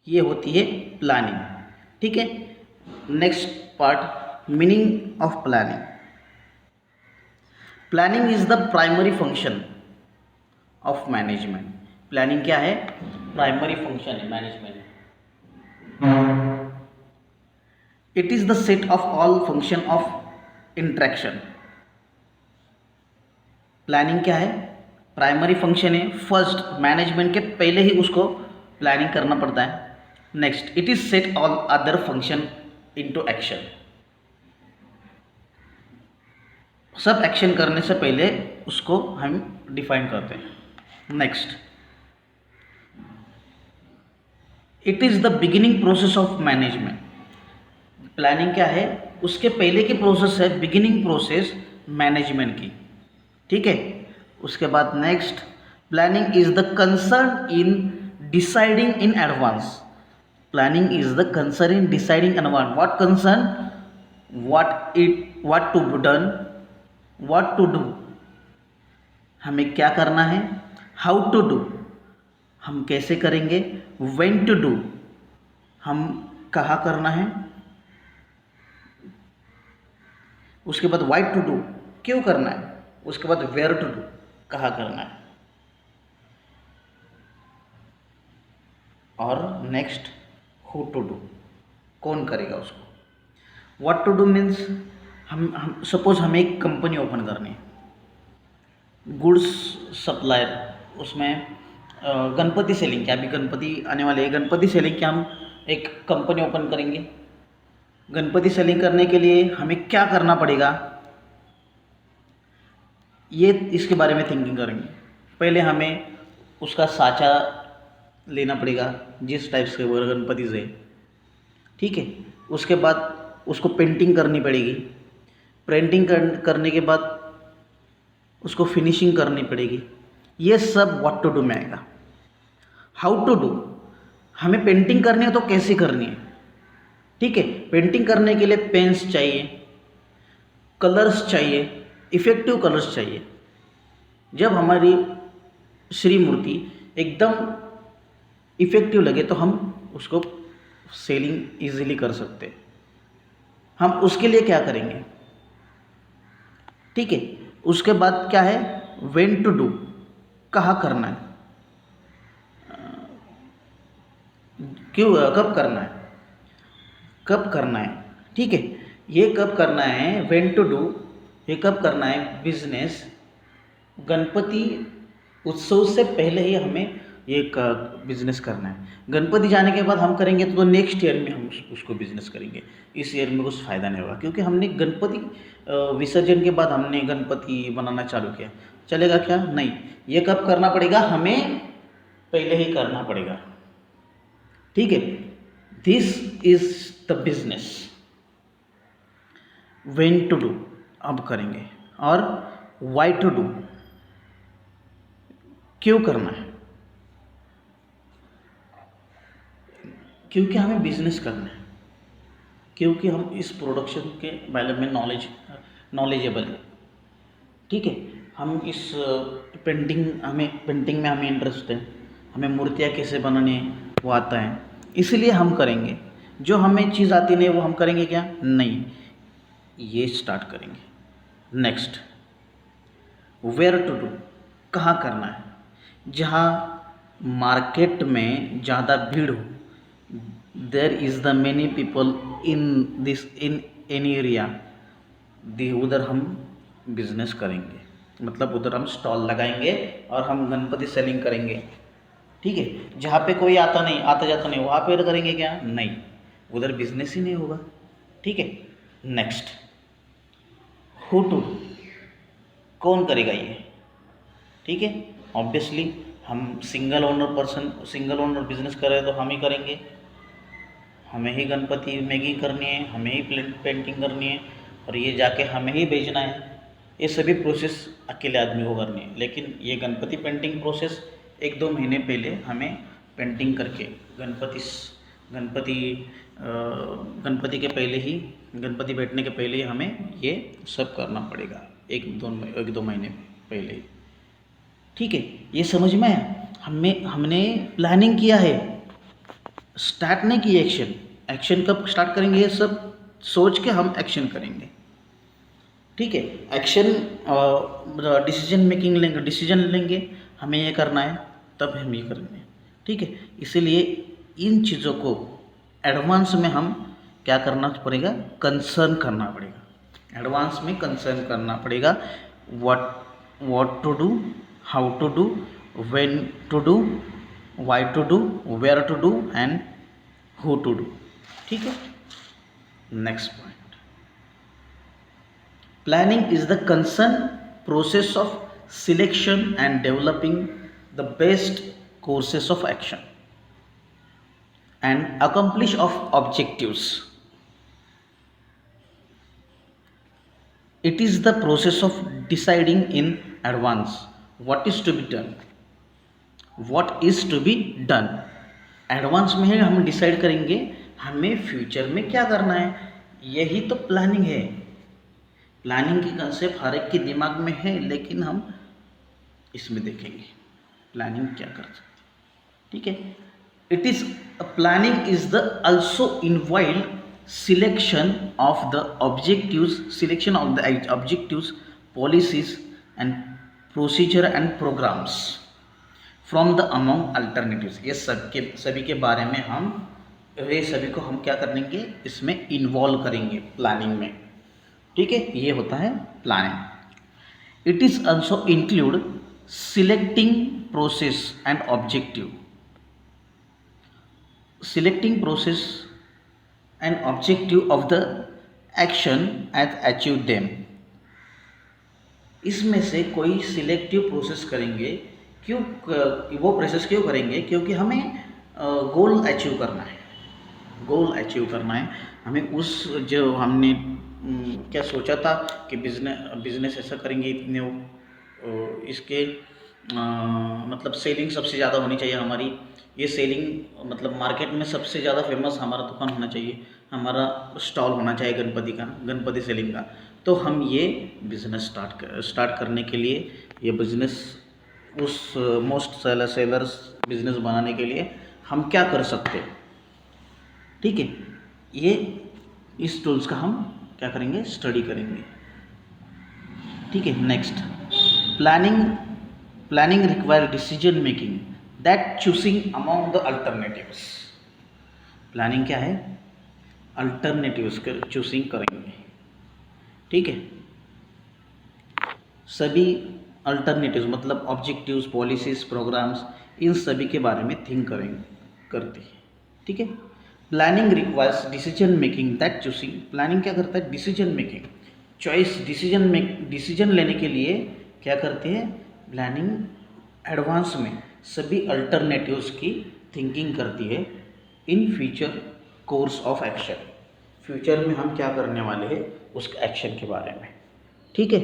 ये होती है प्लानिंग। ठीक है, next part, meaning of planning. Planning is the primary function of management. Planning क्या है? प्राइमरी फंक्शन है management. It is the set of all function of interaction. Planning क्या है? प्राइमरी फंक्शन है। फर्स्ट, मैनेजमेंट के पहले ही उसको प्लानिंग करना पड़ता है। Next, it is set all other function into action. सब एक्शन करने से पहले उसको हम डिफाइन करते हैं। Next, it is the beginning process of management. Planning क्या है? उसके पहले की प्रोसेस है बिगिनिंग प्रोसेस मैनेजमेंट की। ठीक है, उसके बाद next, planning is the concern in deciding in advance. Planning is the concern in deciding in advance. What concern? What to be done, what to do, हमें क्या करना है। हाउ टू डू, हम कैसे करेंगे। व्हेन टू डू, हम कहाँ करना है। उसके बाद वाई टू डू, क्यों करना है। उसके बाद वेयर टू डू, कहाँ करना है। और नेक्स्ट, हु टू डू, कौन करेगा उसको। व्हाट टू डू मीन्स, हम सपोज हमें एक कंपनी ओपन करनी है, गुड्स सप्लायर, उसमें गणपति सेलिंग के, अभी गणपति आने वाले हैं, गणपति सेलिंग के हम एक कंपनी ओपन करेंगे। गणपति सेलिंग करने के लिए हमें क्या करना पड़ेगा, ये इसके बारे में थिंकिंग करेंगे। पहले हमें उसका साँचा लेना पड़ेगा, जिस टाइप से वो गणपति से। ठीक है, उसके बाद उसको पेंटिंग करनी पड़ेगी। पेंटिंग करने के बाद उसको फिनिशिंग करनी पड़ेगी। ये सब व्हाट टू डू में आएगा। हाउ टू डू, हमें पेंटिंग करनी है तो कैसे करनी है। ठीक है, पेंटिंग करने के लिए पेन्स चाहिए, कलर्स चाहिए, इफ़ेक्टिव कलर्स चाहिए। जब हमारी श्री मूर्ति एकदम इफ़ेक्टिव लगे तो हम उसको सेलिंग इजीली कर सकते हैं। हम उसके लिए क्या करेंगे। ठीक है, उसके बाद क्या है, व्हेन टू डू, कहाँ करना है, क्यों, कब करना है, कब करना है। ठीक है, ये कब करना है, व्हेन टू डू, ये कब करना है। बिजनेस गणपति उत्सव से पहले ही हमें ये बिजनेस करना है। गणपति जाने के बाद हम करेंगे तो नेक्स्ट ईयर में हम उसको बिजनेस करेंगे। इस ईयर में कुछ फ़ायदा नहीं होगा, क्योंकि हमने गणपति विसर्जन के बाद हमने गणपति बनाना चालू किया, चलेगा क्या, नहीं। ये कब करना पड़ेगा, हमें पहले ही करना पड़ेगा। ठीक है, this is the business. When to do अब करेंगे, और वाई टू डू, क्यों करना है, क्योंकि हमें बिजनेस करना है, क्योंकि हम इस प्रोडक्शन के बारे में नॉलेजेबल है। ठीक है, हम इस पेंटिंग में हमें इंटरेस्ट है, हमें मूर्तियाँ कैसे बनानी है वो आता है, इसलिए हम करेंगे। जो हमें चीज़ आती नहीं वो हम करेंगे क्या, नहीं, ये स्टार्ट करेंगे। नेक्स्ट, वेयर टू डू, कहाँ करना है। जहाँ मार्केट में ज़्यादा भीड़ हो, there is the many people in any area, उधर हम बिजनेस करेंगे। मतलब उधर हम स्टॉल लगाएंगे और हम गणपति सेलिंग करेंगे। ठीक है, जहाँ पे कोई आता जाता नहीं, वहाँ पे करेंगे क्या, नहीं, उधर बिजनेस ही नहीं होगा। ठीक है, नेक्स्ट, हु टू, कौन करेगा ये। ठीक है, ऑब्वियसली हम सिंगल ओनर बिजनेस कर रहे हैं तो हम ही करेंगे। हमें ही गणपति मेकिंग करनी है, हमें ही पेंटिंग करनी है, और ये जाके हमें ही बेचना है। ये सभी प्रोसेस अकेले आदमी को करनी है। लेकिन ये गणपति पेंटिंग प्रोसेस 1-2 महीने पहले हमें पेंटिंग करके गणपति के पहले ही, गणपति बैठने के पहले ही हमें ये सब करना पड़ेगा, 1-2 महीने पहले ही। ठीक है, ये समझ में आया। हमने प्लानिंग किया है, स्टार्ट नहीं की एक्शन, एक्शन कब स्टार्ट करेंगे, ये सब सोच के हम एक्शन करेंगे। ठीक है, एक्शन डिसीजन मेकिंग लेंगे, डिसीजन लेंगे हमें ये करना है, तब हम ये करेंगे। ठीक है, इसीलिए इन चीज़ों को एडवांस में हम क्या करना पड़ेगा, कंसर्न करना पड़ेगा, एडवांस में कंसर्न करना पड़ेगा। What to do, how to do, when to do, why to do, where to do and who to do. ठीक है, next point, planning is the concerned process of selection and developing the best courses of action and accomplish of objectives. It is the process of deciding in advance what is to be done, what is to be done. Advance में हम decide करेंगे हमें future में क्या करना है, यही तो प्लानिंग है। प्लानिंग की कंसेप्ट हर एक के दिमाग में है, लेकिन हम इसमें देखेंगे प्लानिंग क्या कर सकते हैं। ठीक है, it is planning is the also involve selection of the objectives, selection of the objectives, policies and procedure and programmes from the among alternatives. ये सभी के बारे में हम ये सभी को हम क्या करेंगे, इसमें इन्वॉल्व करेंगे प्लानिंग में। ठीक है, ये होता है planning. It is also include selecting process and objective, selecting process and objective of the action and achieve them. इसमें से कोई सिलेक्टिव प्रोसेस करेंगे, क्यों वो प्रोसेस क्यों करेंगे, क्योंकि हमें गोल अचीव करना है, गोल अचीव करना है हमें। उस जो हमने क्या सोचा था कि बिजनेस ऐसा करेंगे, इतने इसके मतलब सेलिंग सबसे ज़्यादा होनी चाहिए हमारी, ये सेलिंग मतलब मार्केट में सबसे ज़्यादा फेमस हमारा दुकान होना चाहिए, हमारा स्टॉल होना चाहिए गणपति का, गणपति सेलिंग का। तो हम ये बिज़नेस स्टार्ट करने के लिए, ये बिज़नेस उस मोस्ट सेलर्स बिज़नेस बनाने के लिए हम क्या कर सकते हैं। ठीक है, ये इस टूल्स का हम क्या करेंगे, स्टडी करेंगे। ठीक है, next, planning require decision making that choosing among the alternatives. Planning क्या है, अल्टरनेटिव्स चूसिंग करेंगे। ठीक है, सभी अल्टरनेटिव्स मतलब ऑब्जेक्टिव्स, पॉलिसीज, प्रोग्राम्स, इन सभी के बारे में थिंक करते हैं। ठीक है, planning requires decision making that choosing. Planning क्या करता है, डिसीजन मेकिंग, चॉइस, डिसीजन लेने के लिए क्या करते हैं, प्लानिंग एडवांस में सभी अल्टरनेटिव्स की थिंकिंग करती है in future course of action. Future में हम क्या करने वाले हैं उस एक्शन के बारे में। ठीक है,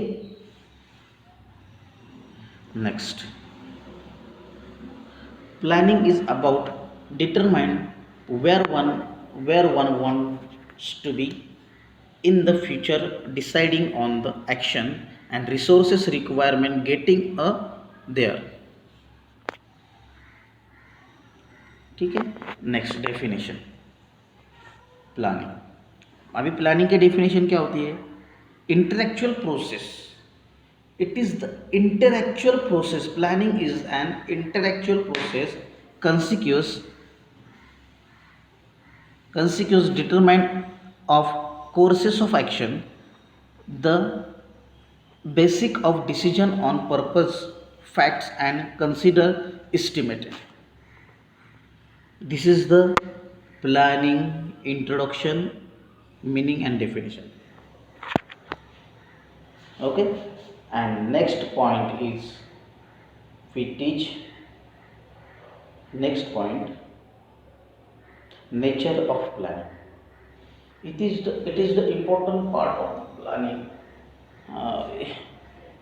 next, planning is about determine where one wants to be in the future, deciding on the action and resources requirement getting there। ठीक है, नेक्स्ट, डेफिनेशन प्लानिंग। अभी प्लानिंग की डेफिनेशन क्या होती है, intellectual process, it is the intellectual process, planning is an intellectual process consequence determined of courses of action, the basic of decision on purpose, facts and consider estimated. This is the planning introduction, meaning and definition. Okay, and next point is we teach next point, nature of planning. It is the important part of planning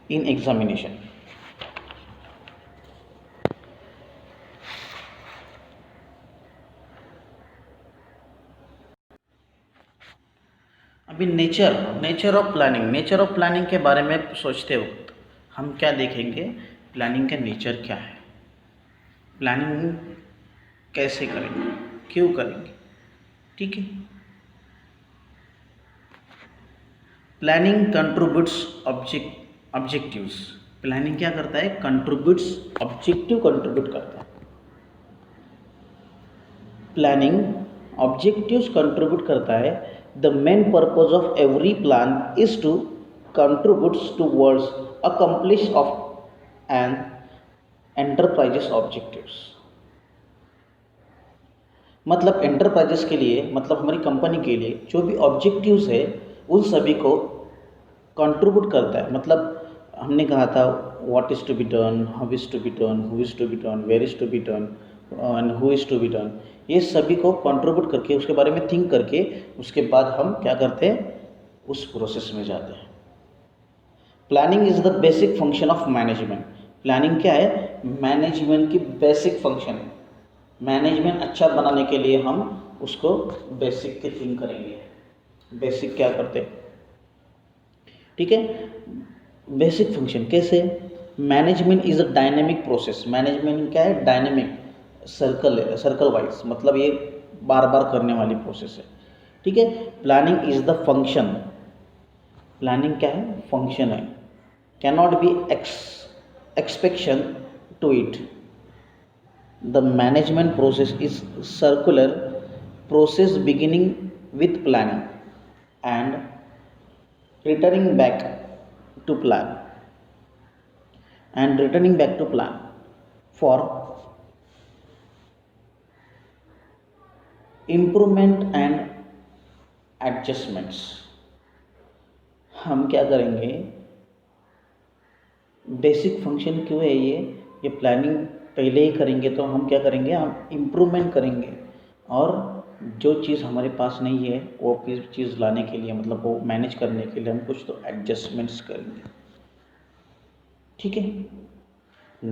in examination. अभी nature of planning के बारे में सोचते वक्त हम क्या देखेंगे, planning का नेचर क्या है, प्लानिंग कैसे करेंगे। क्यों करेंगे, ठीक है। Planning contributes objectives. प्लानिंग क्या करता है, कंट्रीब्यूट्स ऑब्जेक्टिव कंट्रीब्यूट करता है। प्लानिंग ऑब्जेक्टिव्स कंट्रीब्यूट करता है। The main purpose of every plan is to contributes towards accomplish of an enterprises objectives. मतलब एंटरप्राइजेस के लिए, मतलब हमारी कंपनी के लिए जो भी ऑब्जेक्टिव्स है उन सभी को कंट्रीब्यूट करता है। मतलब हमने कहा था what is to be done, how is to be done, who is to be done, where is to be done and who is to be done, ये सभी को कंट्रीब्यूट करके उसके बारे में थिंक करके उसके बाद हम क्या करते हैं, उस प्रोसेस में जाते हैं। Planning is the basic function of management. Planning क्या है, मैनेजमेंट की बेसिक फंक्शन है। मैनेजमेंट अच्छा बनाने के लिए हम उसको बेसिक की थिंक करेंगे। बेसिक क्या करते हैं, ठीक है। बेसिक फंक्शन कैसे, management is a dynamic process. Management क्या है, डायनेमिक, सर्कल है, सर्कल वाइज, मतलब ये बार बार करने वाली प्रोसेस है, ठीक है। Planning is the function, planning क्या है, फंक्शन है। Cannot be expectation to it. The management process is circular process beginning with planning and returning back to plan and returning back to plan for improvement and adjustments। हम क्या करेंगे, basic function क्यों है ये planning पहले ही करेंगे तो हम क्या करेंगे, हम इम्प्रूवमेंट करेंगे और जो चीज़ हमारे पास नहीं है वो चीज़ लाने के लिए, मतलब वो मैनेज करने के लिए हम कुछ तो एडजस्टमेंट्स करेंगे, ठीक है।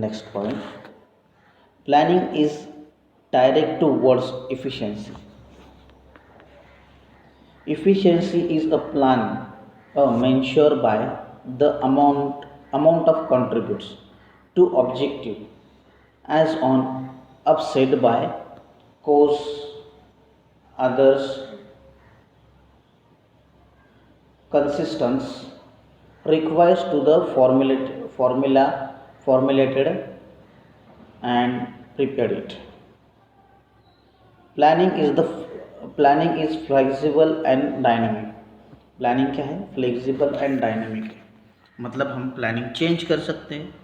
Next point, planning is direct towards efficiency. Efficiency is a plan measured by the amount of contributes to objective as on upset by cause others consistence requires to the formulated and prepared it। Planning is flexible and dynamic. Planning क्या है, flexible and dynamic है, मतलब हम planning change कर सकते हैं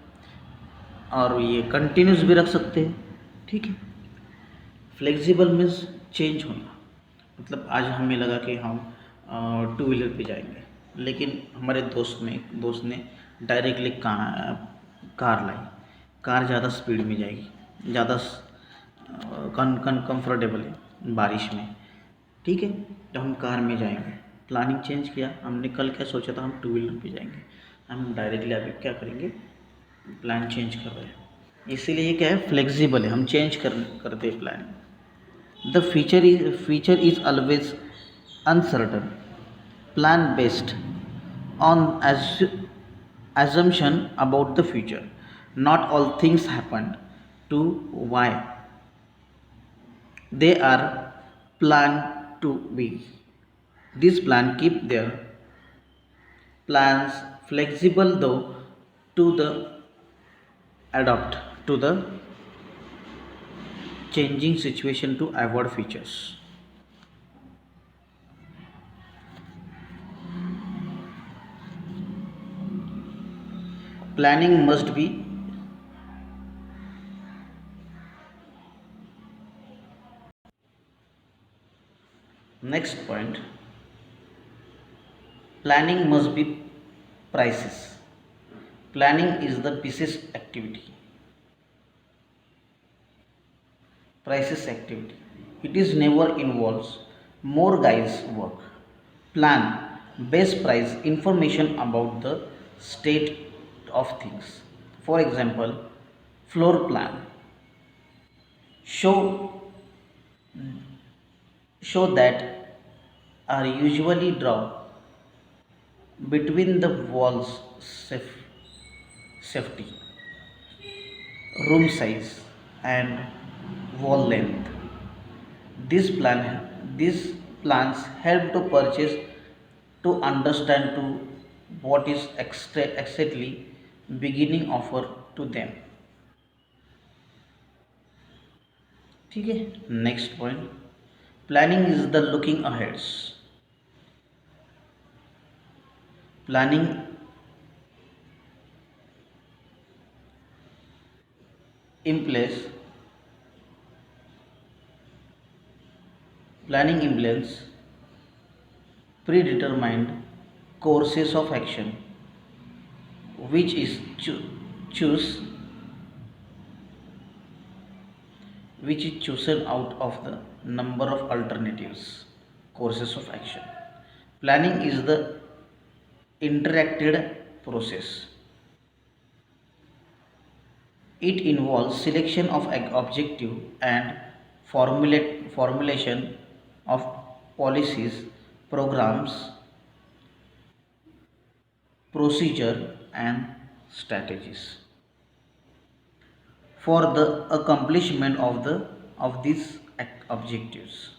और ये कंटिन्यूस भी रख सकते हैं, ठीक है। फ्लेक्सिबल मीन्स चेंज होना, मतलब आज हमें लगा कि हम टू व्हीलर पे जाएंगे, लेकिन हमारे दोस्त ने डायरेक्टली कार लाई। कार ज़्यादा स्पीड में जाएगी, ज़्यादा कंफर्टेबल है बारिश में, ठीक है, तो हम कार में जाएंगे। प्लानिंग चेंज किया, हमने कल क्या सोचा था हम टू व्हीलर पे जाएंगे, हम डायरेक्टली अभी क्या करेंगे, प्लान चेंज कर रहे हैं। इसीलिए ये क्या है, फ्लेक्सिबल है, हम चेंज करते हैं planning. The feature is always uncertain, plan based on assumption about the future। Not all things happen to why they are planned to be। This plan keep their plans flexible though to the adapt to the changing situation to avoid features। Planning must be next point, planning must be prices। Planning is the business activity, prices activity, it is never involves more guys work। Plan base price information about the state of things, for example floor plan show that are usually drawn between the walls, safety, room size and wall length, These plans help to purchase to understand to what is exactly beginning offer to them. ठीक है. Next point, planning is the looking ahead. Planning in place planning implies predetermined courses of action which is choose which is chosen out of the number of alternatives courses of action. Planning is the interacted process. It involves selection of objective and formulation of policies, programs, procedure and strategies for the accomplishment of these objectives.